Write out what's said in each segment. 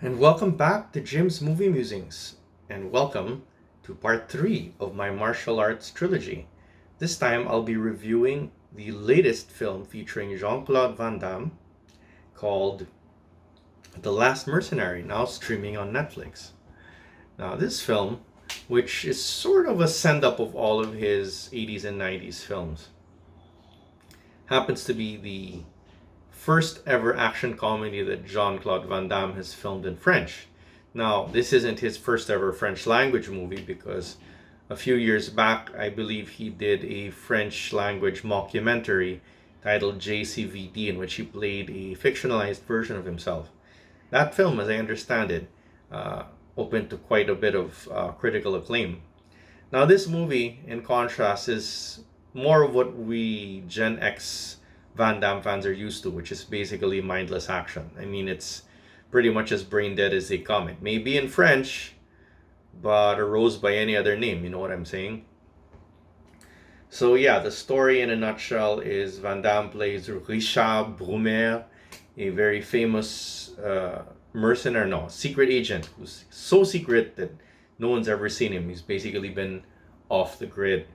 And welcome back to Jim's Movie Musings, and welcome to part 3 of my martial arts trilogy. This time I'll be reviewing the latest film featuring Jean-Claude Van Damme called The Last Mercenary, now streaming on Netflix. Now, this film, which is sort of a send up of all of his 80s and 90s films, happens to be the first ever action comedy that Jean-Claude Van Damme has filmed in French. Now, this isn't his first ever French language movie because a few years back, I believe he did a French language mockumentary titled JCVD, in which he played a fictionalized version of himself. That film, as I understand it, opened to quite a bit of critical acclaim. Now, this movie, in contrast, is more of what we Gen X Van Damme fans are used to, which is basically mindless action. I mean, it's pretty much as brain dead as they come. It may be in French, but arose by any other name, you know what I'm saying? So yeah, the story in a nutshell is Van Damme plays Richard Brumer, a very famous mercenary, no, secret agent who's so secret that no one's ever seen him. He's basically been off the grid.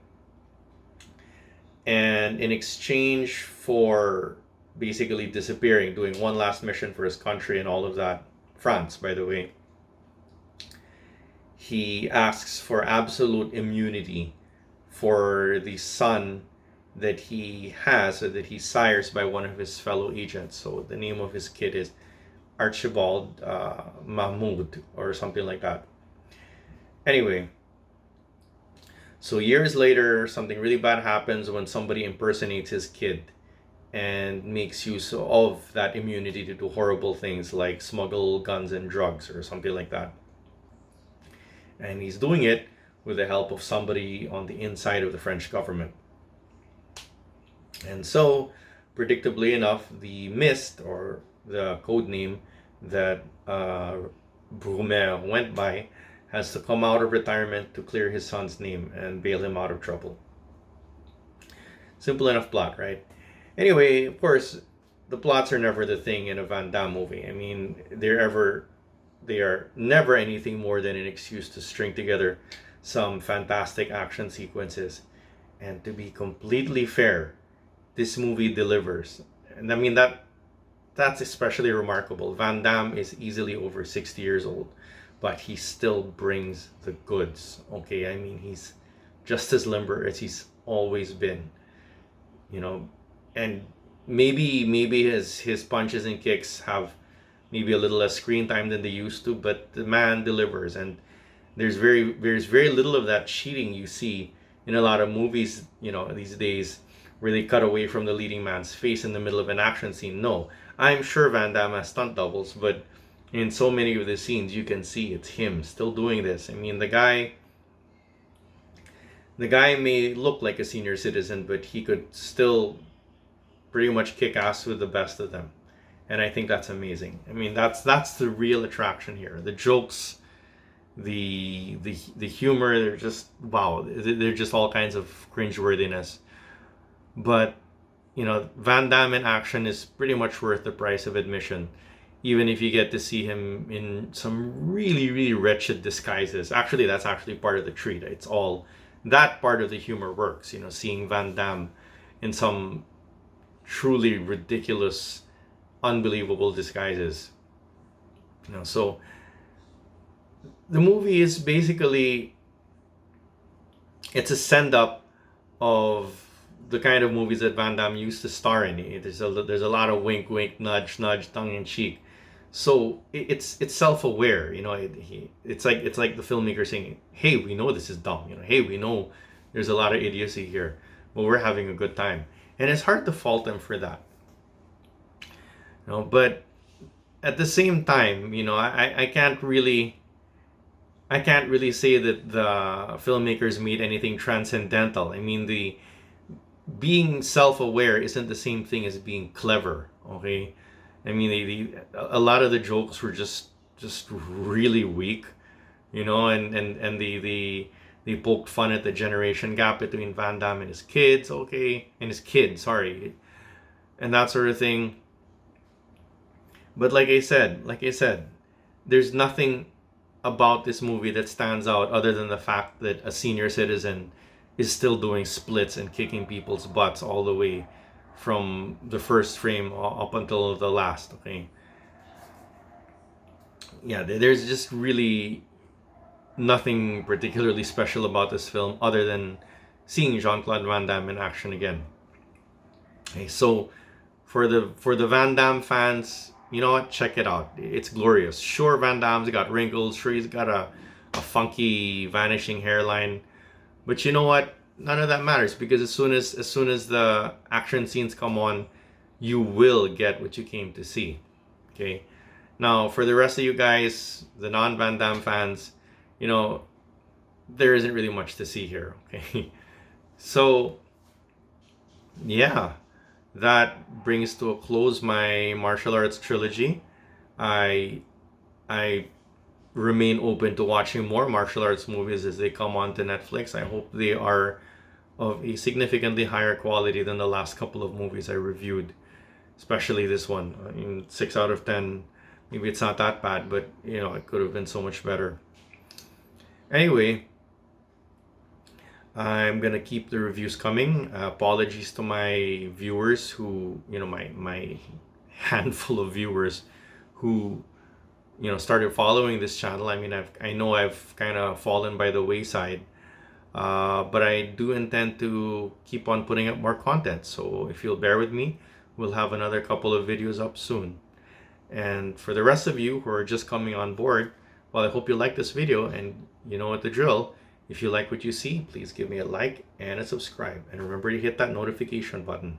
And in exchange for basically disappearing, doing one last mission for his country and all of that, France, by the way, he asks for absolute immunity for the son that he has, or that he sires by one of his fellow agents. So the name of his kid is Archibald Mahmoud or something like that. Anyway, so years later, something really bad happens when somebody impersonates his kid and makes use of that immunity to do horrible things like smuggle guns and drugs or something like that. And he's doing it with the help of somebody on the inside of the French government. And so, predictably enough, the Mist, or the code name that Brumer went by, has to come out of retirement to clear his son's name and bail him out of trouble. Simple enough plot, right? Anyway, of course, the plots are never the thing in a Van Damme movie. I mean, they are never anything more than an excuse to string together some fantastic action sequences. And to be completely fair, this movie delivers. And I mean, that's especially remarkable. Van Damme is easily over 60 years old, but he still brings the goods. Okay, I mean, he's just as limber as he's always been, you know. And maybe his punches and kicks have maybe a little less screen time than they used to, but the man delivers. And there's very little of that cheating you see in a lot of movies, you know, these days, where they cut away from the leading man's face in the middle of an action scene. No, I'm sure Van Damme has stunt doubles, but in so many of the scenes you can see it's him still doing this. I mean, the guy may look like a senior citizen, but he could still pretty much kick ass with the best of them. And I think that's amazing. I mean, that's the real attraction here. The jokes, the humor, they're just wow. They're just all kinds of cringeworthiness. But you know, Van Damme in action is pretty much worth the price of admission, even if you get to see him in some really wretched disguises. Actually, that's actually part of the treat. It's all that part of the humor works. You know, seeing Van Damme in some truly ridiculous, unbelievable disguises. You know, so the movie is basically, it's a send up of the kind of movies that Van Damme used to star in. There's a lot of wink, nudge, tongue in cheek. So it's self-aware, you know. It's like the filmmaker saying, "Hey, we know this is dumb. You know, hey, we know there's a lot of idiocy here, but we're having a good time." And it's hard to fault them for that, you know. But at the same time, you know, I can't really say that the filmmakers made anything transcendental. I mean, the being self-aware isn't the same thing as being clever. Okay, I mean, a lot of the jokes were just really weak, you know, and they poked fun at the generation gap between Van Damme and his kids, okay, and his kid, sorry, and that sort of thing. But like I said, there's nothing about this movie that stands out other than the fact that a senior citizen is still doing splits and kicking people's butts all the way from the first frame up until the last. Okay, yeah, there's just really nothing particularly special about this film other than seeing Jean-Claude Van Damme in action again. Okay, so for the Van Damme fans, you know what? Check it out. It's glorious. Sure, Van Damme's got wrinkles. Sure, he's got a funky vanishing hairline. But you know what? None of that matters, because as soon as the action scenes come on, you will get what you came to see. Okay. Now, for the rest of you guys, the non-Van Damme fans, you know, there isn't really much to see here. Okay. So, yeah, that brings to a close my martial arts trilogy. I I remain open to watching more martial arts movies as they come onto Netflix. I hope they are of a significantly higher quality than the last couple of movies I reviewed, especially this one. I mean, 6 out of 10. Maybe it's not that bad, but you know, it could have been so much better. Anyway, I'm gonna keep the reviews coming. Apologies to my viewers who, you know, my handful of viewers who, you know, started following this channel. I mean, I know I've kind of fallen by the wayside, but I do intend to keep on putting up more content. So if you'll bear with me, we'll have another couple of videos up soon. And for the rest of you who are just coming on board, well, I hope you like this video, and you know what the drill. If you like what you see, please give me a like and a subscribe. And remember to hit that notification button.